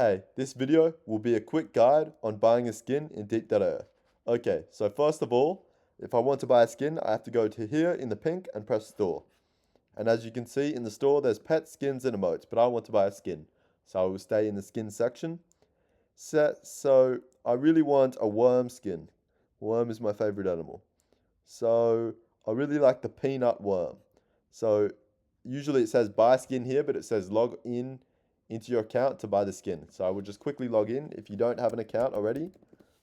Hey, this video will be a quick guide on buying a skin in Deep.io. Okay, so first of all, if I want to buy a skin, I have to go to here in the pink and press store. And as you can see in the store, there's pet skins and emotes, but I want to buy a skin. So I will stay in the skin section. So I really want a worm skin. Worm is my favorite animal. So I really like the peanut worm. So usually it says buy skin here, but it says log in into your account to buy the skin. So I will just quickly log in. If you don't have an account already,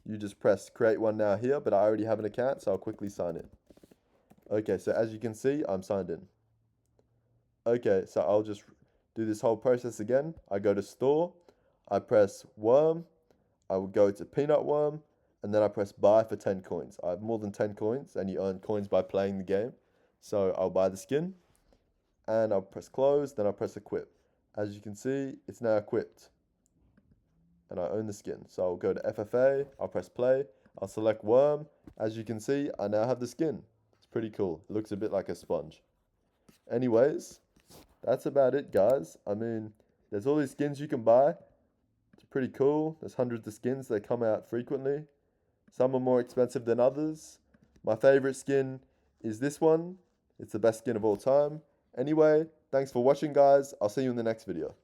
you just press create one now here, but I already have an account, so I'll quickly sign in. Okay, so as you can see, I'm signed in. Okay, so I'll just do this whole process again. I go to store, I press worm, I will go to peanut worm, and then I press buy for 10 coins. I have more than 10 coins, and you earn coins by playing the game. So I'll buy the skin, and I'll press close, then I'll press equip. As you can see, it's now equipped, and I own the skin. So I'll go to FFA, I'll press play, I'll select worm. As you can see, I now have the skin. It's pretty cool. It looks a bit like a sponge. Anyways, that's about it, guys. I mean, there's all these skins you can buy. It's pretty cool. There's hundreds of skins. They come out frequently. Some are more expensive than others. My favorite skin is this one. It's the best skin of all time. Anyway, thanks for watching, guys. I'll see you in the next video.